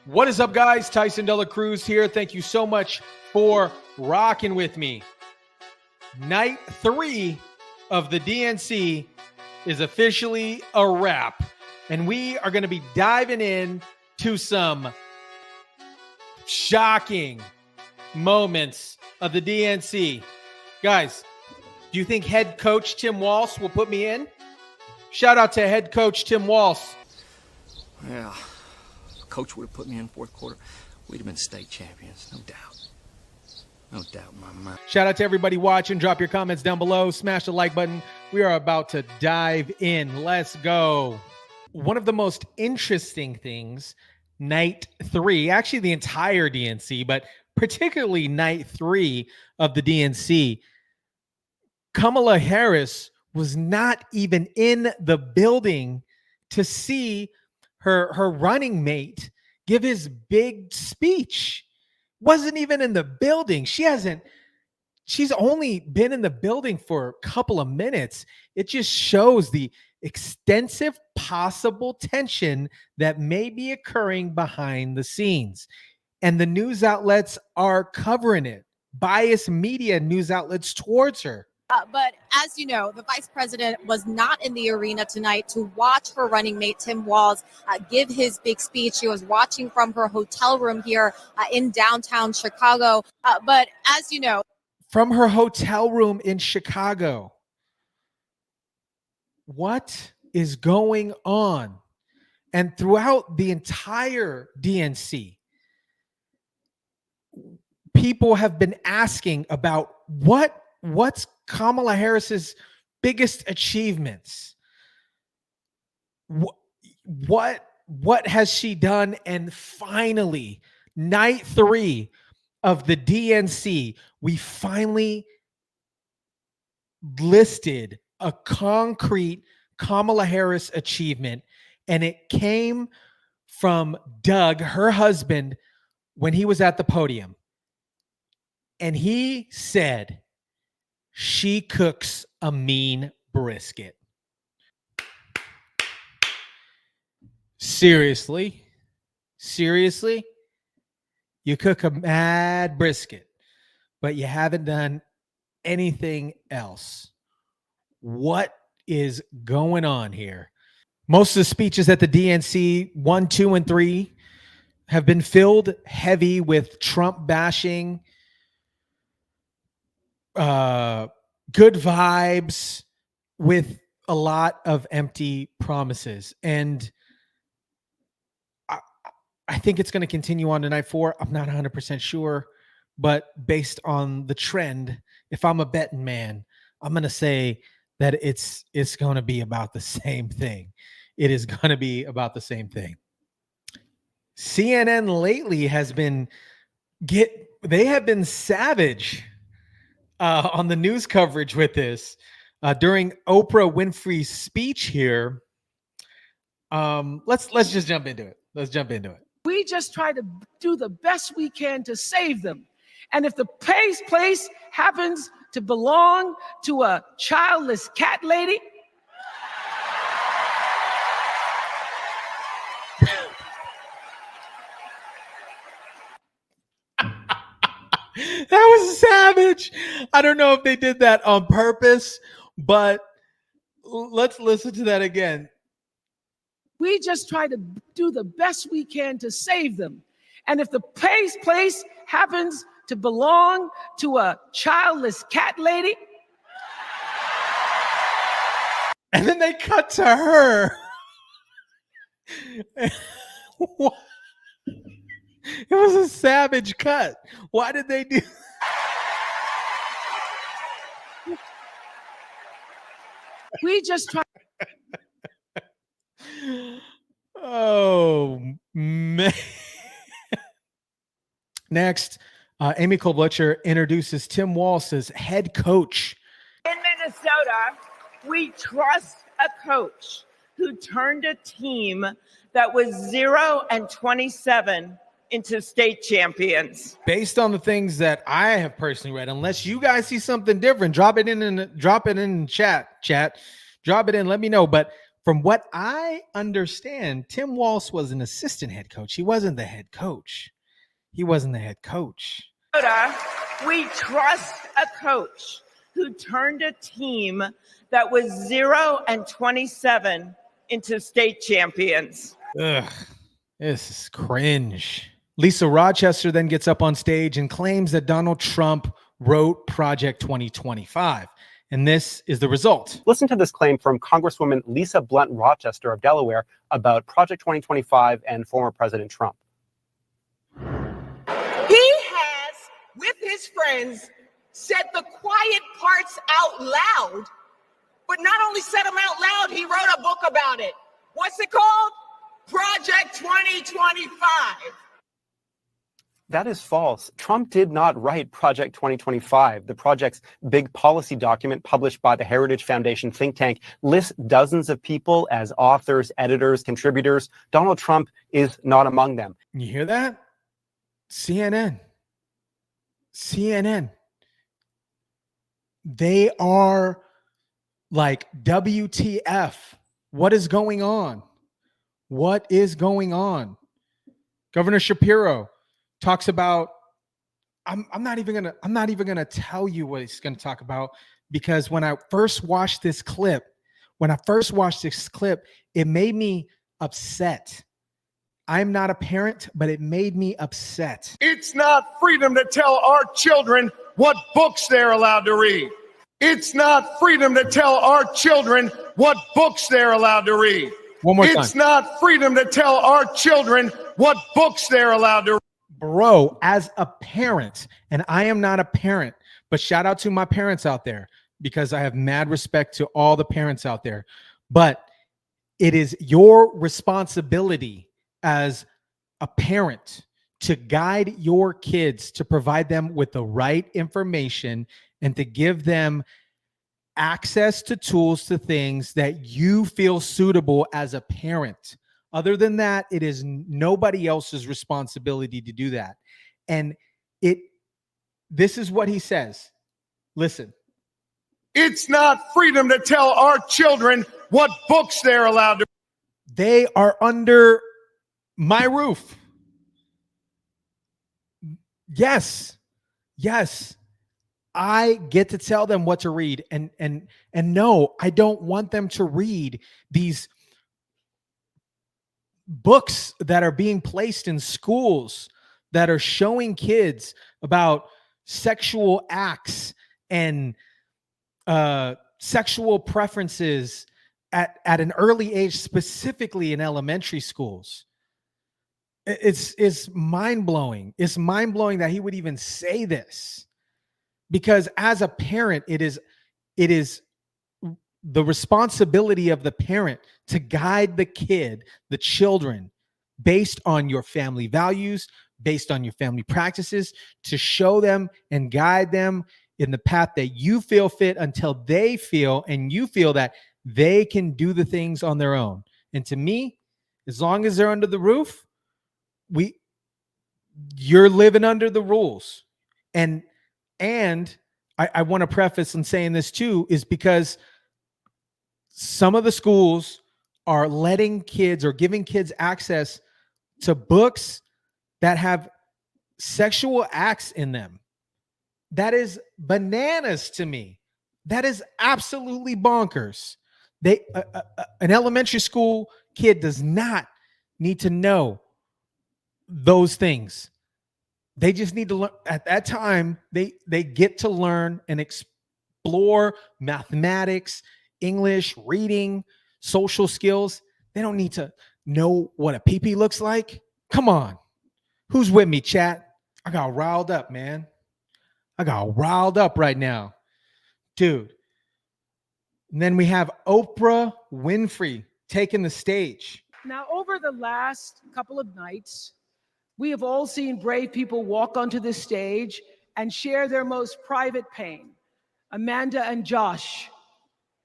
What is up, guys? Tyson Dela Cruz here. Thank you so much for rocking with me. Night 3 of the DNC is officially a wrap, and we are going to be diving in to some shocking moments of the DNC. Guys, do you think head coach Tim Walz will put me in? Shout out to head coach Tim Walz. Yeah, coach would have put me in fourth quarter. We'd have been state champions, no doubt. No doubt in my mind. Shout out to everybody watching. Drop your comments down below. Smash the like button. We are about to dive in. Let's go. One of the most interesting things, night 3, actually the entire DNC, but particularly night 3 of the DNC, Kamala Harris was not even in the building to see her running mate give his big speech. Wasn't even in the building. She's only been in the building for a couple of minutes. It just shows the extensive possible tension that may be occurring behind the scenes. And the news outlets are covering it. Biased media news outlets towards her. But as you know, the vice president was not in the arena tonight to watch her running mate, Tim Walz, give his big speech. She was watching from her hotel room here in downtown Chicago. But as you know, from her hotel room in Chicago. What is going on? And throughout the entire DNC, people have been asking about what's Kamala Harris's biggest achievements. What has she done? And finally, night 3 of the DNC, we finally listed a concrete Kamala Harris achievement, and it came from Doug, her husband, when he was at the podium. And he said, she cooks a mean brisket. Seriously? You cook a mad brisket, but you haven't done anything else. What is going on here? Most of the speeches at the DNC 1, 2, and 3 have been filled heavy with Trump bashing, good vibes, with a lot of empty promises. And I think it's going to continue on to night 4. I'm not 100% sure, but based on the trend, if I'm a betting man, I'm going to say that it's going to be about the same thing. It is going to be about the same thing. CNN lately has been they have been savage on the news coverage with this. During Oprah Winfrey's speech here, let's just jump into it. Let's jump into it. We just try to do the best we can to save them. And if the place happens to belong to a childless cat lady, that was savage. I don't know if they did that on purpose, but let's listen to that again. we just try to do the best we can to save them. And if the place happens to belong to a childless cat lady, and then they cut to her. It was a savage cut. Why did they do? we just try. Oh, man. Next, Amy Klobuchar introduces Tim Walz as head coach. In Minnesota, we trust a coach who turned a team that was 0-27 into state champions. Based on the things that I have personally read, unless you guys see something different, drop it in chat. Drop it in, let me know. But from what I understand, Tim Walz was an assistant head coach. He wasn't the head coach. He wasn't the head coach. We trust a coach who turned a team that was 0-27 into state champions. Ugh, this is cringe. Lisa Rochester then gets up on stage and claims that Donald Trump wrote Project 2025. And this is the result. Listen to this claim from Congresswoman Lisa Blunt Rochester of Delaware about Project 2025 and former President Trump. He has, with his friends, said the quiet parts out loud, but not only said them out loud, he wrote a book about it. What's it called? Project 2025. That is false. Trump did not write Project 2025. The project's big policy document published by the Heritage Foundation think tank lists dozens of people as authors, editors, contributors. Donald Trump is not among them. You hear that? CNN. They are like, WTF. What is going on? What is going on? Governor Shapiro talks about, I'm not even gonna tell you what he's gonna talk about, because when I first watched this clip, it made me upset. I'm not a parent, but it made me upset. It's not freedom to tell our children what books they're allowed to read. It's not freedom to tell our children what books they're allowed to read. One more time. It's not freedom to tell our children what books they're allowed to read. Bro, as a parent, and I am not a parent, but shout out to my parents out there, because I have mad respect to all the parents out there. But it is your responsibility as a parent to guide your kids, to provide them with the right information, and to give them access to tools, to things that you feel suitable as a parent. Other than that, it is nobody else's responsibility to do that. And this is what he says. Listen. It's not freedom to tell our children what books they're allowed to read. They are under my roof. Yes. I get to tell them what to read. And no, I don't want them to read these books that are being placed in schools that are showing kids about sexual acts and sexual preferences at an early age, specifically in elementary schools. It's mind-blowing. It's mind-blowing that he would even say this, because as a parent, it is the responsibility of the parent to guide the kid, the children, based on your family values, based on your family practices, to show them and guide them in the path that you feel fit, until they feel and you feel that they can do the things on their own. And to me, as long as they're under the roof, you're living under the rules. And I want to preface in saying this too, is because some of the schools are letting kids or giving kids access to books that have sexual acts in them. That is bananas to me. That is absolutely bonkers. An elementary school kid does not need to know those things. They just need to learn at that time. They get to learn and explore mathematics, English, reading, social skills. They don't need to know what a pee-pee looks like. Come on. Who's with me, chat? I got riled up, man. I got riled up right now. Dude. And then we have Oprah Winfrey taking the stage. Now, over the last couple of nights, we have all seen brave people walk onto the stage and share their most private pain. Amanda and Josh,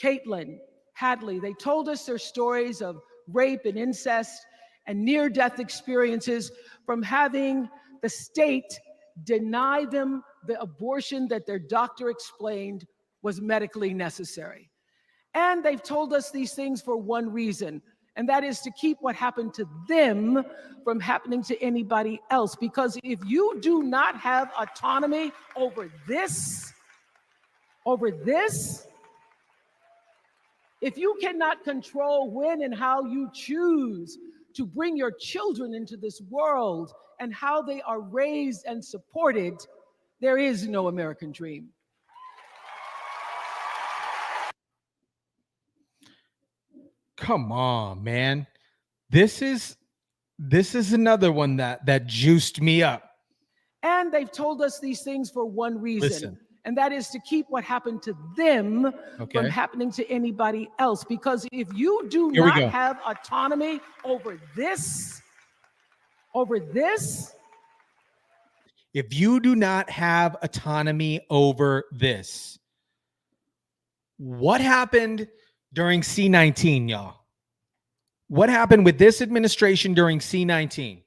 Caitlin, Hadley, they told us their stories of rape and incest and near-death experiences from having the state deny them the abortion that their doctor explained was medically necessary. And they've told us these things for one reason, and that is to keep what happened to them from happening to anybody else. Because if you do not have autonomy over this, if you cannot control when and how you choose to bring your children into this world and how they are raised and supported, there is no American dream. Come on, man. This is another one that juiced me up. And they've told us these things for one reason. Listen. And that is to keep what happened to them Okay. from happening to anybody else. Because if you do Here we not go. have autonomy over this, If you do not have autonomy over this, what happened during C-19, y'all? What happened with this administration during C-19?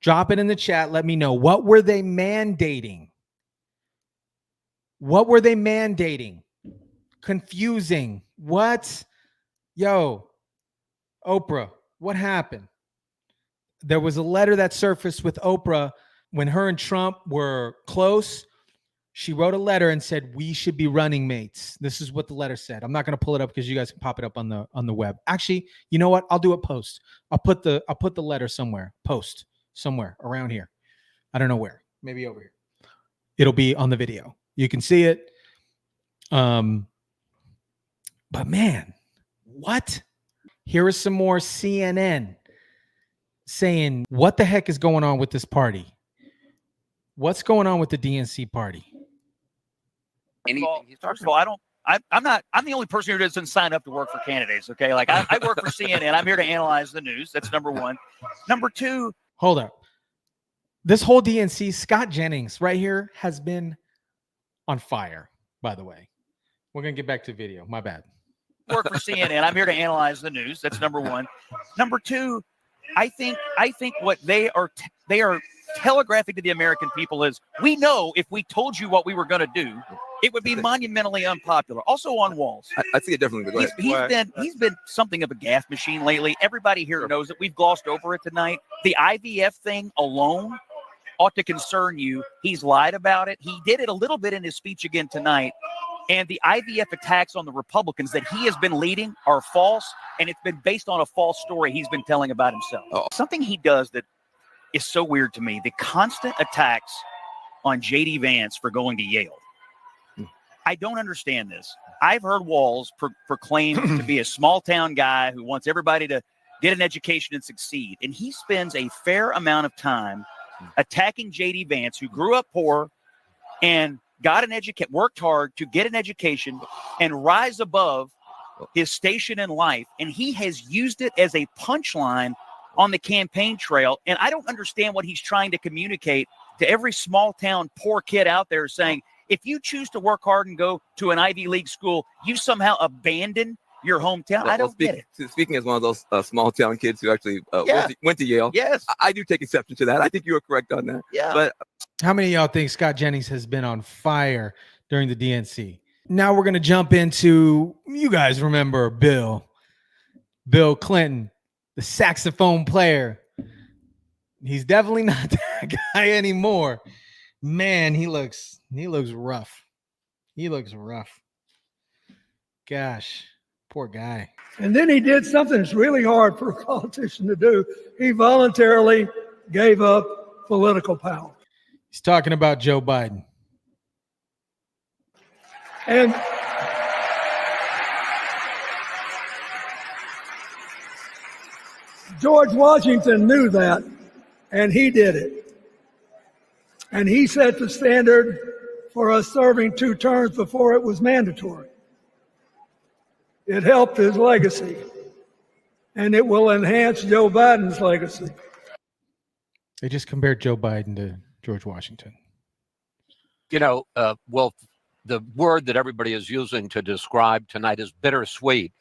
Drop it in the chat. Let me know. What were they mandating? What were they mandating? Confusing. What? Yo, Oprah, what happened? There was a letter that surfaced with Oprah when her and Trump were close. She wrote a letter and said, we should be running mates. This is what the letter said. I'm not going to pull it up because you guys can pop it up on the web. Actually, you know what? I'll do a post. I'll put the letter somewhere, post somewhere around here. I don't know where, maybe over here. It'll be on the video. You can see it. But man, what? Here is some more CNN saying, what the heck is going on with this party? What's going on with the DNC party? First of all, I'm the only person here that doesn't sign up to work for candidates. Okay. Like I work for CNN. I'm here to analyze the news. That's number one. Number two. Hold up. This whole DNC, Scott Jennings right here has been on fire, by the way. We're going to get back to video. My bad. Work for CNN. I'm here to analyze the news. That's number one. Number two, I think what they are telegraphing to the American people is, we know if we told you what we were going to do, it would be monumentally unpopular. Also on Walz. I see it differently. Go ahead. He's been something of a gas machine lately. Everybody here knows it. We've glossed over it tonight. The IVF thing alone ought to concern you. He's lied about it. He did it a little bit in his speech again tonight. And the IVF attacks on the Republicans that he has been leading are false, and it's been based on a false story he's been telling about himself. Something he does that is so weird to me, the constant attacks on J.D. Vance for going to Yale. I don't understand this. I've heard Walz proclaim to be a small-town guy who wants everybody to get an education and succeed, and he spends a fair amount of time attacking J.D. Vance, who grew up poor and got an education, worked hard to get an education and rise above his station in life. And he has used it as a punchline on the campaign trail. And I don't understand what he's trying to communicate to every small town poor kid out there, saying, if you choose to work hard and go to an Ivy League school, you somehow abandon your hometown. I don't get it. Speaking as one of those small town kids who actually went to Yale, yes, I do take exception to that. I think you are correct on that. Yeah. But how many of y'all think Scott Jennings has been on fire during the DNC? Now we're going to jump into, you guys remember Bill Clinton, the saxophone player. He's definitely not that guy anymore. Man, he looks rough. He looks rough. Gosh, poor guy. And then he did something that's really hard for a politician to do. He voluntarily gave up political power. He's talking about Joe Biden. And George Washington knew that, and he did it. And he set the standard for us serving 2 terms before it was mandatory. It helped his legacy, and it will enhance Joe Biden's legacy. They just compared Joe Biden to George Washington. You know, well, the word that everybody is using to describe tonight is bittersweet.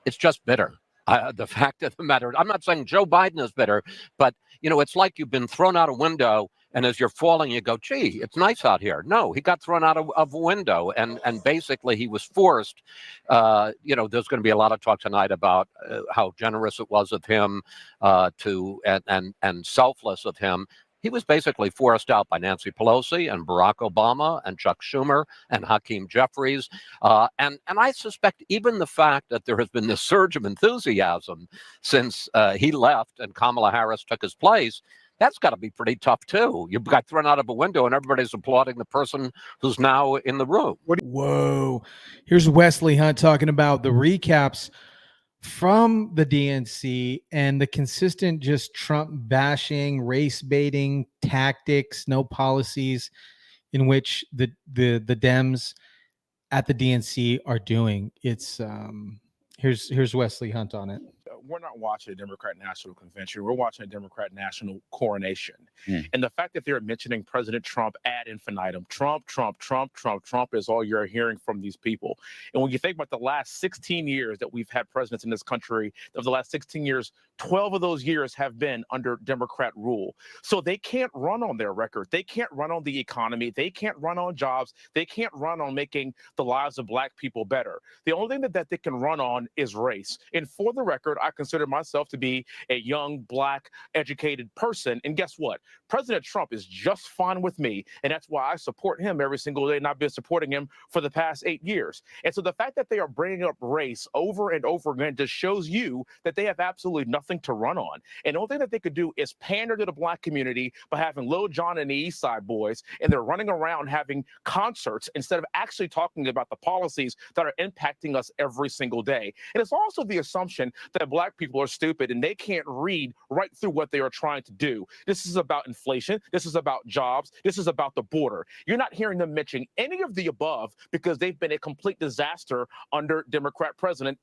It's just bitter. The fact of the matter, I'm not saying Joe Biden is bitter, but, you know, it's like you've been thrown out a window And as you're falling, you go, gee, it's nice out here. No, he got thrown out of a window. And basically he was forced. There's going to be a lot of talk tonight about how generous it was of him and selfless of him. He was basically forced out by Nancy Pelosi and Barack Obama and Chuck Schumer and Hakeem Jeffries. And I suspect even the fact that there has been this surge of enthusiasm since he left and Kamala Harris took his place, that's got to be pretty tough, too. You got thrown out of a window and everybody's applauding the person who's now in the room. Whoa. Here's Wesley Hunt talking about the recaps from the DNC and the consistent just Trump bashing, race baiting tactics, no policies in which the Dems at the DNC are doing. It's here's Wesley Hunt on it. We're not watching a Democrat National Convention. We're watching a Democrat National Coronation. And the fact that they're mentioning President Trump ad infinitum, Trump is all you're hearing from these people. And when you think about the last 16 years that we've had presidents in this country, of the last 16 years, 12 of those years have been under Democrat rule. So they can't run on their record. They can't run on the economy. They can't run on jobs. They can't run on making the lives of Black people better. The only thing that they can run on is race. And for the record, I consider myself to be a young, Black, educated person. And guess what? President Trump is just fine with me. And that's why I support him every single day. And I've been supporting him for the past 8 years. And so the fact that they are bringing up race over and over again just shows you that they have absolutely nothing to run on. And the only thing that they could do is pander to the Black community by having Lil Jon and the East Side Boys. And they're running around having concerts instead of actually talking about the policies that are impacting us every single day. And it's also the assumption that Black people are stupid and they can't read right through what they are trying to do. This is about inflation. This is about jobs. This is about the border. You're not hearing them mention any of the above because they've been a complete disaster under Democrat presidents.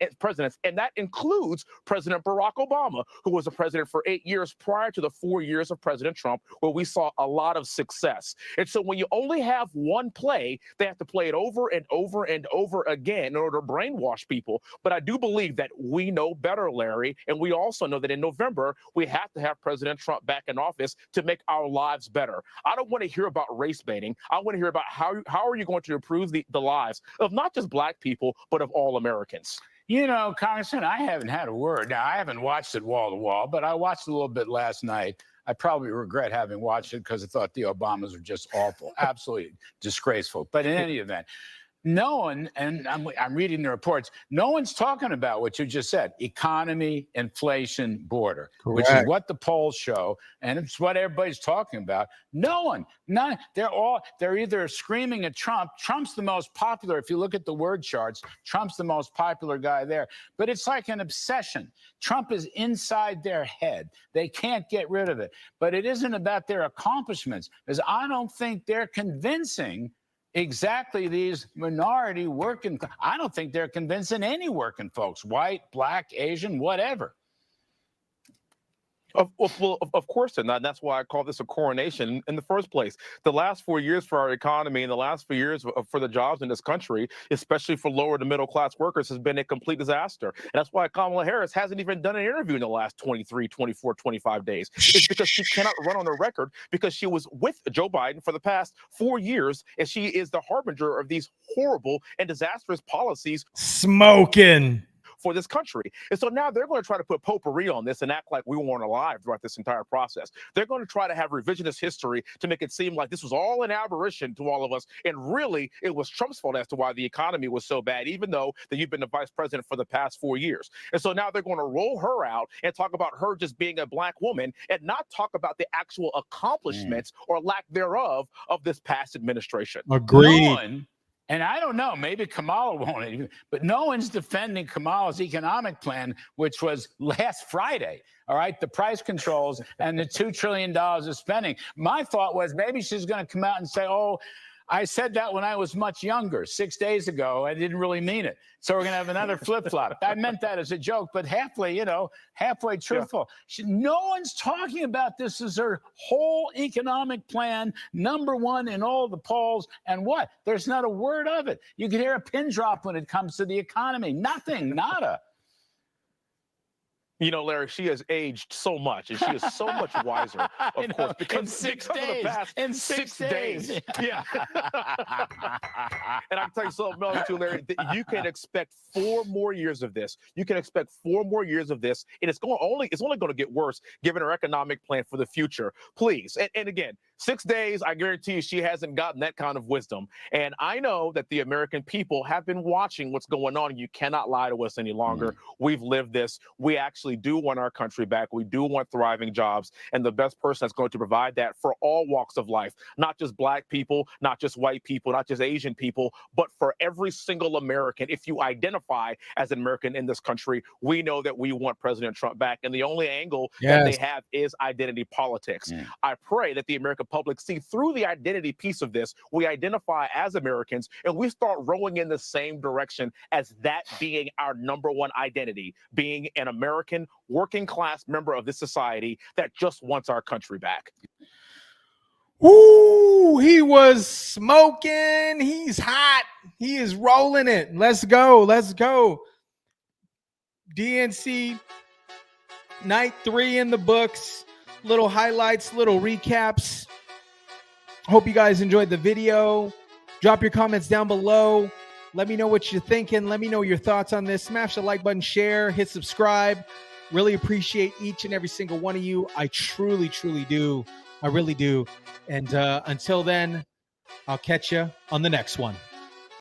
And that includes President Barack Obama, who was a president for 8 years prior to the 4 years of President Trump, where we saw a lot of success. And so when you only have one play, they have to play it over and over and over again in order to brainwash people. But I do believe that we know better, Larry, and we also know that in November, we have to have President Trump back in office to make our lives better. I don't want to hear about race baiting. I want to hear about how are you going to improve the lives of not just Black people, but of all Americans. You know, Congressman, I haven't had a word. Now, I haven't watched it wall to wall, but I watched a little bit last night. I probably regret having watched it because I thought the Obamas were just awful, absolutely disgraceful. But in any event, no one, and I'm reading the reports, no one's talking about what you just said, economy, inflation, border, Correct. Which is what the polls show, and it's what everybody's talking about. No one, none, they're either screaming at Trump. Trump's the most popular, if you look at the word charts, Trump's the most popular guy there. But it's like an obsession. Trump is inside their head. They can't get rid of it. But it isn't about their accomplishments, because I don't think they're convincing exactly these minority working. I don't think they're convincing any working folks, white, Black, Asian, whatever. Of course, and that's why I call this a coronation in the first place. The last 4 years for our economy and the last 4 years for the jobs in this country, especially for lower to middle class workers, has been a complete disaster. And that's why Kamala Harris hasn't even done an interview in the last 23, 24, 25 days. It's because she cannot run on the record because she was with Joe Biden for the past 4 years, and she is the harbinger of these horrible and disastrous policies. Smoking. For this country. And so now they're going to try to put potpourri on this and act like we weren't alive throughout this entire process. They're going to try to have revisionist history to make it seem like this was all an aberration to all of us. And really, it was Trump's fault as to why the economy was so bad, even though that you've been the vice president for the past 4 years. And so now they're going to roll her out and talk about her just being a Black woman and not talk about the actual accomplishments or lack thereof of this past administration. Agreed. No one, and I don't know, maybe Kamala won't even, but no one's defending Kamala's economic plan, which was last Friday, all right, the price controls and the $2 trillion of spending. My thought was maybe she's going to come out and say, oh, I said that when I was much younger, 6 days ago. I didn't really mean it. So we're going to have another flip-flop. I meant that as a joke, but halfway truthful. Yeah. No one's talking about this as her whole economic plan, #1 in all the polls. And what? There's not a word of it. You can hear a pin drop when it comes to the economy. Nothing, nada. You know, Larry, she has aged so much, and she is so much wiser, of course, because, in 6 because days. of the past In 6 days. Yeah. And I can tell you something else too, Larry. That you can expect 4 more years of this. You can expect 4 more years of this, and it's only going to get worse given her economic plan for the future. Please, and again, 6 days. I guarantee you, she hasn't gotten that kind of wisdom. And I know that the American people have been watching what's going on. You cannot lie to us any longer. We've lived this. We actually do want our country back. We do want thriving jobs, and the best person that's going to provide that for all walks of life, not just black people, not just white people, not just Asian people, but for every single American. If you identify as an American in this country, we know that we want President Trump back, and the only angle that they have is identity politics. I pray that the American public see through the identity piece of this. We identify as Americans, and we start rowing in the same direction as that being our #1 identity, being an American working class member of this society that just wants our country back. Woo! He was smoking. He's hot. He is rolling it. Let's go. Let's go. DNC night 3 in the books. Little highlights, little recaps. Hope you guys enjoyed the video. Drop your comments down below. Let me know what you're thinking. Let me know your thoughts on this. Smash the like button, share, hit subscribe. Really appreciate each and every single one of you. I truly, truly do. I really do. And until then, I'll catch you on the next one.